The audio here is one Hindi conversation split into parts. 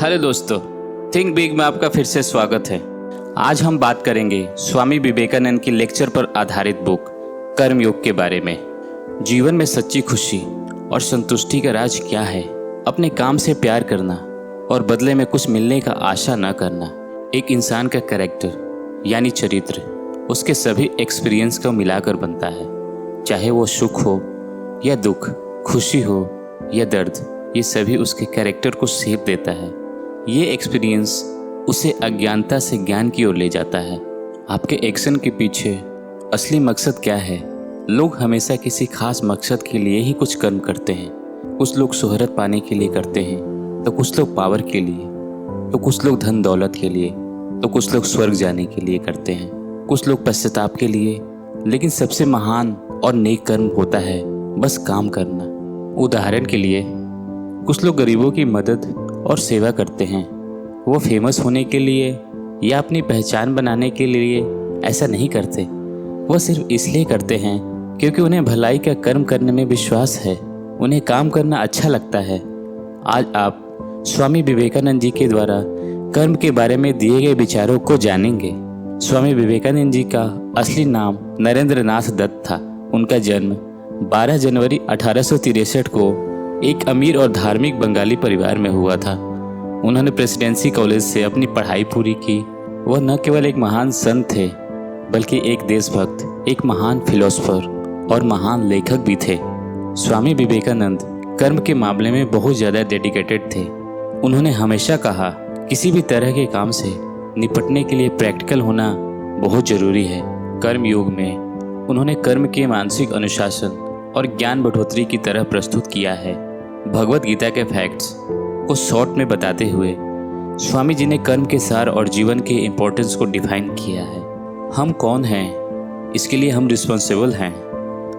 हेलो दोस्तों, थिंक बिग में आपका फिर से स्वागत है। आज हम बात करेंगे स्वामी विवेकानंद की लेक्चर पर आधारित बुक कर्मयोग के बारे में। जीवन में सच्ची खुशी और संतुष्टि का राज क्या है? अपने काम से प्यार करना और बदले में कुछ मिलने का आशा न करना। एक इंसान का कैरेक्टर यानी चरित्र उसके सभी एक्सपीरियंस को मिलाकर बनता है, चाहे वो सुख हो या दुख, खुशी हो या दर्द, ये सभी उसके कैरेक्टर को शेप देता है। ये एक्सपीरियंस उसे अज्ञानता से ज्ञान की ओर ले जाता है। आपके एक्शन के पीछे असली मकसद क्या है? लोग हमेशा किसी खास मकसद के लिए ही कुछ कर्म करते हैं। कुछ लोग शोहरत पाने के लिए करते हैं, तो कुछ लोग पावर के लिए, तो कुछ लोग धन दौलत के लिए, तो कुछ लोग स्वर्ग जाने के लिए करते हैं, कुछ लोग पश्चाताप के लिए। लेकिन सबसे महान और नेक कर्म होता है बस काम करना। उदाहरण के लिए कुछ लोग गरीबों की मदद और सेवा करते हैं। वो फेमस होने के लिए या अपनी पहचान बनाने के लिए ऐसा नहीं करते। वो सिर्फ इसलिए करते हैं क्योंकि उन्हें भलाई का कर्म करने में विश्वास है। उन्हें काम करना अच्छा लगता है। आज आप स्वामी विवेकानंद जी के द्वारा कर्म के बारे में दिए गए विचारों को जानेंगे। स्वामी विवेकानंद जी का असली नाम नरेंद्रनाथ दत्त था। उनका जन्म 12 जनवरी 1863 को एक अमीर और धार्मिक बंगाली परिवार में हुआ था। उन्होंने प्रेसिडेंसी कॉलेज से अपनी पढ़ाई पूरी की। वह न केवल एक महान संत थे, बल्कि एक देशभक्त, एक महान फिलोसोफर और महान लेखक भी थे। स्वामी विवेकानंद कर्म के मामले में बहुत ज़्यादा डेडिकेटेड थे। उन्होंने हमेशा कहा, किसी भी तरह के काम से निपटने के लिए प्रैक्टिकल होना बहुत ज़रूरी है। कर्म योग में उन्होंने कर्म के मानसिक अनुशासन और ज्ञान बढ़ोतरी की तरह प्रस्तुत किया है। भगवत गीता के फैक्ट्स को शॉर्ट में बताते हुए स्वामी जी ने कर्म के सार और जीवन के इम्पोर्टेंस को डिफाइन किया है। हम कौन हैं, इसके लिए हम रिस्पॉन्सिबल हैं।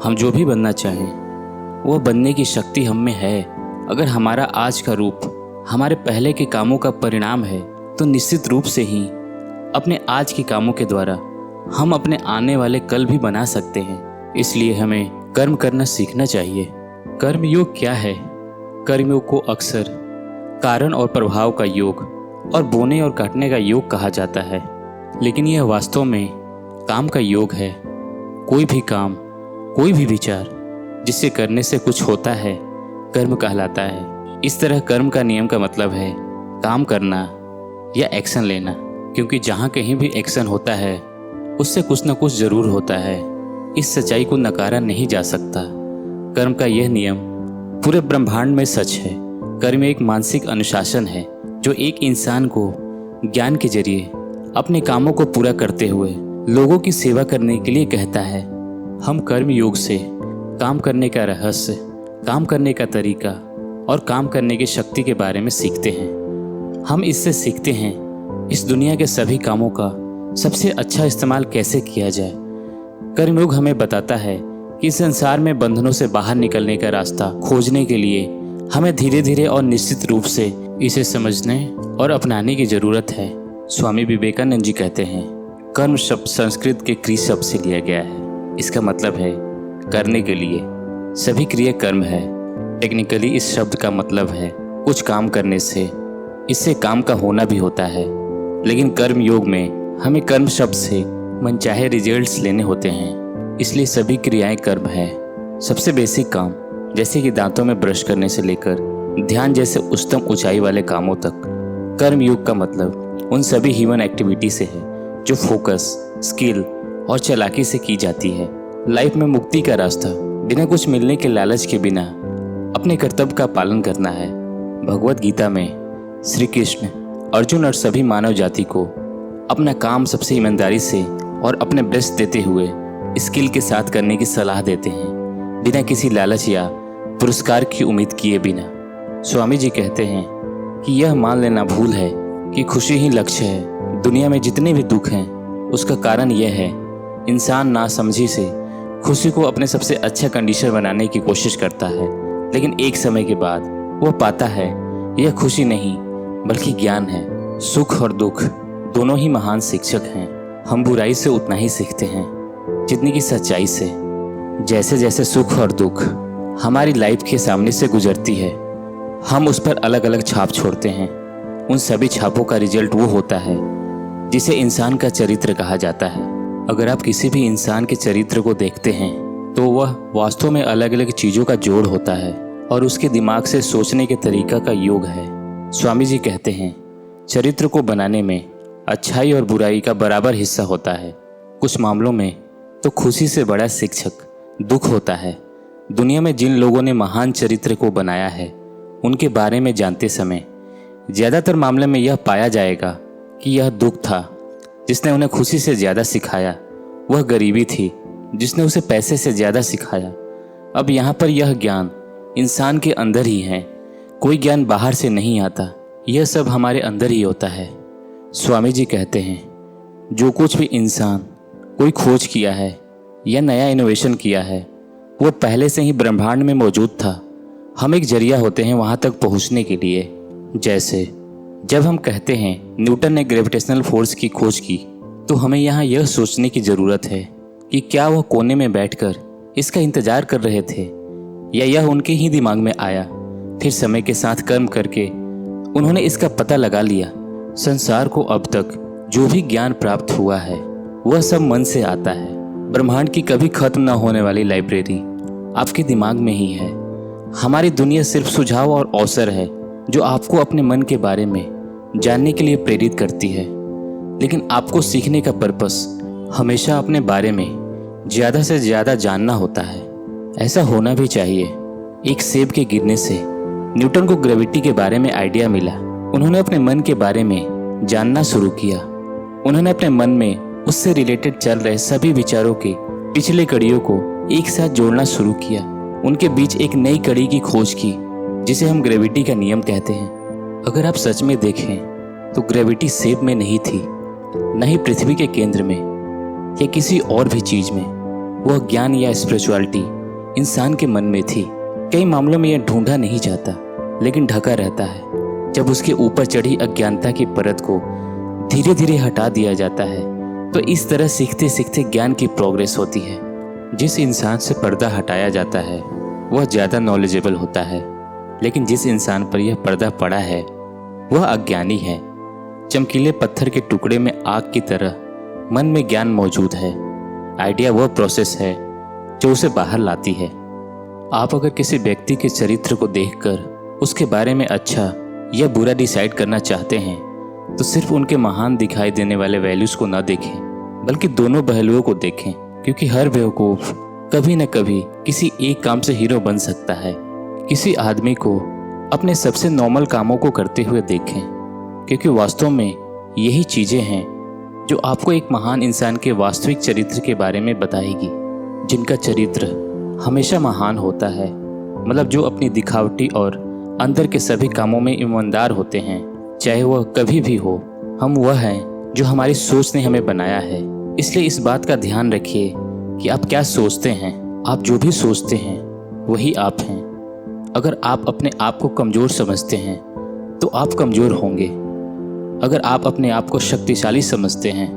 हम जो भी बनना चाहें वह बनने की शक्ति हम में है। अगर हमारा आज का रूप हमारे पहले के कामों का परिणाम है, तो निश्चित रूप से ही अपने आज के कामों के द्वारा हम अपने आने वाले कल भी बना सकते हैं। इसलिए हमें कर्म करना सीखना चाहिए। कर्मयोग क्या है? कर्मयोग को अक्सर कारण और प्रभाव का योग और बोने और काटने का योग कहा जाता है, लेकिन यह वास्तव में काम का योग है। कोई भी काम, कोई भी विचार जिसे करने से कुछ होता है, कर्म कहलाता है। इस तरह कर्म का नियम का मतलब है काम करना या एक्शन लेना, क्योंकि जहाँ कहीं भी एक्शन होता है उससे कुछ न कुछ जरूर होता है। इस सच्चाई को नकारा नहीं जा सकता। कर्म का यह नियम पूरे ब्रह्मांड में सच है। कर्म एक मानसिक अनुशासन है जो एक इंसान को ज्ञान के जरिए अपने कामों को पूरा करते हुए लोगों की सेवा करने के लिए कहता है। हम कर्म योग से काम करने का रहस्य, काम करने का तरीका और काम करने की शक्ति के बारे में सीखते हैं। हम इससे सीखते हैं इस दुनिया के सभी कामों का सबसे अच्छा इस्तेमाल कैसे किया जाए। कर्मयोग हमें बताता है कि संसार में बंधनों से बाहर निकलने का रास्ता खोजने के लिए हमें धीरे धीरे और निश्चित रूप से इसे समझने और अपनाने की जरूरत है। स्वामी विवेकानंद जी कहते हैं, कर्म शब्द संस्कृत के क्रिया शब्द से लिया गया है। इसका मतलब है करने के लिए। सभी क्रिया कर्म है। टेक्निकली इस शब्द का मतलब है कुछ काम करने से। इससे काम का होना भी होता है, लेकिन कर्म योग में हमें कर्म शब्द से मनचाहे रिजल्ट्स लेने होते हैं। इसलिए सभी क्रियाएं कर्म है। सबसे बेसिक काम, जैसे कि दांतों में ब्रश करने से लेकर ध्यान जैसे उच्चतम ऊंचाई वाले कामों तक, कर्म योग का मतलब उन सभी ह्यूमन एक्टिविटी से है जो फोकस, स्किल और चालाकी से की जाती है। लाइफ में मुक्ति का रास्ता बिना कुछ मिलने के लालच के बिना अपने कर्तव्य का पालन करना है। भगवत गीता में श्री कृष्ण अर्जुन और सभी मानव जाति को अपना काम सबसे ईमानदारी से और अपने बेस्ट देते हुए स्किल के साथ करने की सलाह देते हैं, बिना किसी लालच या पुरस्कार की उम्मीद किए बिना। स्वामी जी कहते हैं कि यह मान लेना भूल है कि खुशी ही लक्ष्य है। दुनिया में जितने भी दुख हैं उसका कारण यह है इंसान नासमझी से खुशी को अपने सबसे अच्छा कंडीशन बनाने की कोशिश करता है, लेकिन एक समय के बाद वो पाता है यह खुशी नहीं बल्कि ज्ञान है। सुख और दुख दोनों ही महान शिक्षक हैं। हम बुराई से उतना ही सीखते हैं जितनी की सच्चाई से। जैसे जैसे सुख और दुख हमारी लाइफ के सामने से गुजरती है, हम उस पर अलग अलग छाप छोड़ते हैं। उन सभी छापों का रिजल्ट वो होता है जिसे इंसान का चरित्र कहा जाता है। अगर आप किसी भी इंसान के चरित्र को देखते हैं तो वह वास्तव में अलग अलग चीज़ों का जोड़ होता है और उसके दिमाग से सोचने के तरीका का योग है। स्वामी जी कहते हैं, चरित्र को बनाने में अच्छाई और बुराई का बराबर हिस्सा होता है। कुछ मामलों में तो खुशी से बड़ा शिक्षक दुख होता है। दुनिया में जिन लोगों ने महान चरित्र को बनाया है उनके बारे में जानते समय ज़्यादातर मामले में यह पाया जाएगा कि यह दुख था जिसने उन्हें खुशी से ज़्यादा सिखाया, वह गरीबी थी जिसने उसे पैसे से ज़्यादा सिखाया। अब यहाँ पर यह ज्ञान इंसान के अंदर ही है, कोई ज्ञान बाहर से नहीं आता, यह सब हमारे अंदर ही होता है। स्वामी जी कहते हैं, जो कुछ भी इंसान कोई खोज किया है या नया इनोवेशन किया है वो पहले से ही ब्रह्मांड में मौजूद था। हम एक जरिया होते हैं वहाँ तक पहुँचने के लिए। जैसे जब हम कहते हैं न्यूटन ने ग्रेविटेशनल फोर्स की खोज की, तो हमें यहाँ यह सोचने की ज़रूरत है कि क्या वह कोने में बैठकर इसका इंतज़ार कर रहे थे या यह उनके ही दिमाग में आया। फिर समय के साथ कर्म करके उन्होंने इसका पता लगा लिया। संसार को अब तक जो भी ज्ञान प्राप्त हुआ है वह सब मन से आता है। ब्रह्मांड की कभी खत्म न होने वाली लाइब्रेरी आपके दिमाग में ही है। हमारी दुनिया सिर्फ सुझाव और अवसर है जो आपको अपने मन के बारे में जानने के लिए प्रेरित करती है, लेकिन आपको सीखने का पर्पस हमेशा अपने बारे में ज़्यादा से ज़्यादा जानना होता है। ऐसा होना भी चाहिए। एक सेब के गिरने से न्यूटन को ग्रेविटी के बारे में आइडिया मिला। उन्होंने अपने मन के बारे में जानना शुरू किया। उन्होंने अपने मन में उससे रिलेटेड चल रहे सभी विचारों के पिछले कड़ियों को एक साथ जोड़ना शुरू किया। उनके बीच एक नई कड़ी की खोज की जिसे हम ग्रेविटी का नियम कहते हैं। अगर आप सच में देखें तो ग्रेविटी सेब में नहीं थी, न ही पृथ्वी के केंद्र में या किसी और भी चीज में। वह ज्ञान या स्पिरिचुअलिटी इंसान के मन में थी। कई मामलों में यह ढूंढा नहीं जाता लेकिन ढका रहता है। जब उसके ऊपर चढ़ी अज्ञानता की परत को धीरे धीरे हटा दिया जाता है तो इस तरह सीखते सीखते ज्ञान की प्रोग्रेस होती है। जिस इंसान से पर्दा हटाया जाता है वह ज़्यादा नॉलेजेबल होता है, लेकिन जिस इंसान पर यह पर्दा पड़ा है वह अज्ञानी है। चमकीले पत्थर के टुकड़े में आग की तरह मन में ज्ञान मौजूद है। आइडिया वह प्रोसेस है जो उसे बाहर लाती है। आप अगर किसी व्यक्ति के चरित्र को देखकर उसके बारे में अच्छा या बुरा डिसाइड करना चाहते हैं तो सिर्फ उनके महान दिखाई देने वाले वैल्यूज़ को न देखें, बल्कि दोनों पहलुओं को देखें, क्योंकि हर बेवकूफ़ कभी न कभी किसी एक काम से हीरो बन सकता है। किसी आदमी को अपने सबसे नॉर्मल कामों को करते हुए देखें, क्योंकि वास्तव में यही चीज़ें हैं जो आपको एक महान इंसान के वास्तविक चरित्र के बारे में बताएगी, जिनका चरित्र हमेशा महान होता है। मतलब जो अपनी दिखावटी और अंदर के सभी कामों में ईमानदार होते हैं, चाहे वह कभी भी हो। हम वह हैं जो हमारी सोच ने हमें बनाया है। इसलिए इस बात का ध्यान रखिए कि आप क्या सोचते हैं। आप जो भी सोचते हैं वही आप हैं। अगर आप अपने आप को कमज़ोर समझते हैं तो आप कमज़ोर होंगे। अगर आप अपने आप को शक्तिशाली समझते हैं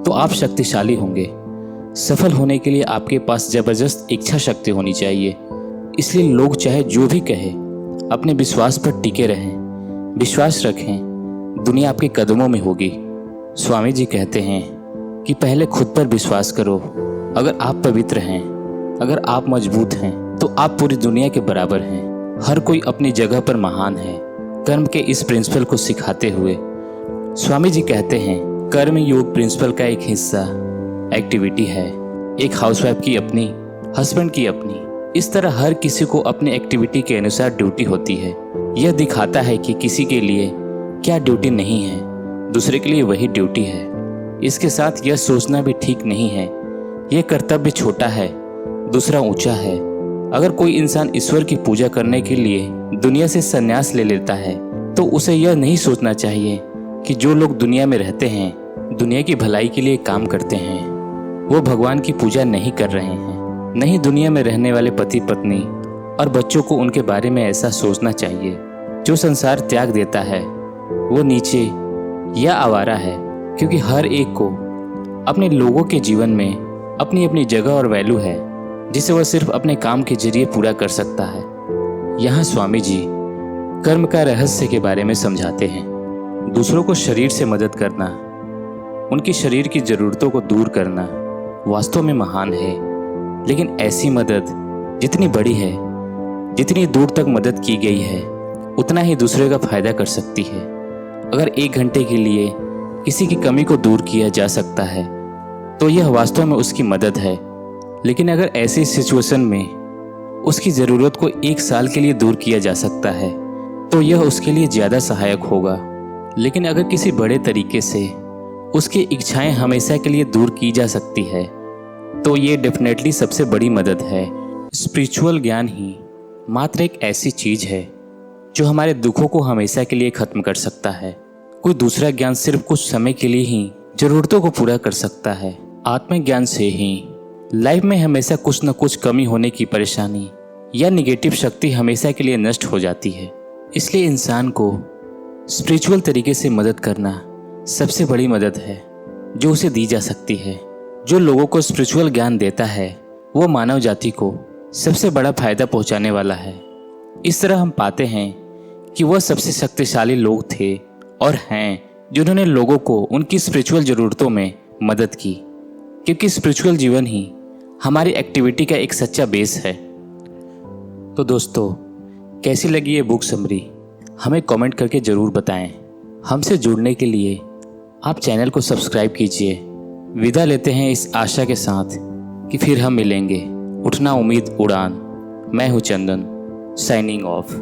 तो आप शक्तिशाली होंगे। सफल होने के लिए आपके पास ज़बरदस्त इच्छा शक्ति होनी चाहिए। इसलिए लोग चाहे जो भी कहे, अपने विश्वास पर टिके रहें। विश्वास रखें, दुनिया आपके कदमों में होगी। स्वामी जी कहते हैं कि पहले खुद पर विश्वास करो। अगर आप पवित्र हैं, अगर आप मजबूत हैं तो आप पूरी दुनिया के बराबर हैं। हर कोई अपनी जगह पर महान है। कर्म के इस प्रिंसिपल को सिखाते हुए स्वामी जी कहते हैं, कर्म योग प्रिंसिपल का एक हिस्सा एक्टिविटी है। एक हाउसवाइफ की अपनी, हस्बैंड की अपनी। इस तरह हर किसी को अपनी एक्टिविटी के अनुसार ड्यूटी होती है। यह दिखाता है कि किसी के लिए क्या ड्यूटी नहीं है, दूसरे के लिए वही ड्यूटी है। इसके साथ यह सोचना भी ठीक नहीं है यह कर्तव्य छोटा है, दूसरा ऊंचा है। अगर कोई इंसान ईश्वर की पूजा करने के लिए दुनिया से संन्यास ले लेता है तो उसे यह नहीं सोचना चाहिए कि जो लोग दुनिया में रहते हैं, दुनिया की भलाई के लिए काम करते हैं, वो भगवान की पूजा नहीं कर रहे हैं। नहीं, दुनिया में रहने वाले पति पत्नी और बच्चों को उनके बारे में ऐसा सोचना चाहिए। जो संसार त्याग देता है वो नीचे या आवारा है, क्योंकि हर एक को अपने लोगों के जीवन में अपनी अपनी जगह और वैल्यू है जिसे वह सिर्फ अपने काम के जरिए पूरा कर सकता है। यहाँ स्वामी जी कर्म का रहस्य के बारे में समझाते हैं। दूसरों को शरीर से मदद करना, उनकी शरीर की ज़रूरतों को दूर करना वास्तव में महान है। लेकिन ऐसी मदद जितनी बड़ी है, जितनी दूर तक मदद की गई है, उतना ही दूसरे का फायदा कर सकती है। अगर 1 घंटे के लिए किसी की कमी को दूर किया जा सकता है तो यह वास्तव में उसकी मदद है। लेकिन अगर ऐसी सिचुएशन में उसकी ज़रूरत को 1 साल के लिए दूर किया जा सकता है तो यह उसके लिए ज़्यादा सहायक होगा। लेकिन अगर किसी बड़े तरीके से उसकी इच्छाएं हमेशा के लिए दूर की जा सकती है तो ये डेफिनेटली सबसे बड़ी मदद है। स्पिरिचुअल ज्ञान ही मात्र एक ऐसी चीज़ है जो हमारे दुखों को हमेशा के लिए ख़त्म कर सकता है। कोई दूसरा ज्ञान सिर्फ कुछ समय के लिए ही ज़रूरतों को पूरा कर सकता है। आत्मज्ञान से ही लाइफ में हमेशा कुछ न कुछ कमी होने की परेशानी या निगेटिव शक्ति हमेशा के लिए नष्ट हो जाती है। इसलिए इंसान को स्पिरिचुअल तरीके से मदद करना सबसे बड़ी मदद है जो उसे दी जा सकती है। जो लोगों को स्पिरिचुअल ज्ञान देता है वो मानव जाति को सबसे बड़ा फायदा पहुंचाने वाला है। इस तरह हम पाते हैं कि वह सबसे शक्तिशाली लोग थे और हैं जिन्होंने लोगों को उनकी स्पिरिचुअल ज़रूरतों में मदद की, क्योंकि स्पिरिचुअल जीवन ही हमारी एक्टिविटी का एक सच्चा बेस है। तो दोस्तों, कैसी लगी ये बुक समरी हमें कमेंट करके ज़रूर बताएं। हमसे जुड़ने के लिए आप चैनल को सब्सक्राइब कीजिए। विदा लेते हैं इस आशा के साथ कि फिर हम मिलेंगे। उठना उम्मीद उड़ान। मैं हूँ चंदन, साइनिंग ऑफ।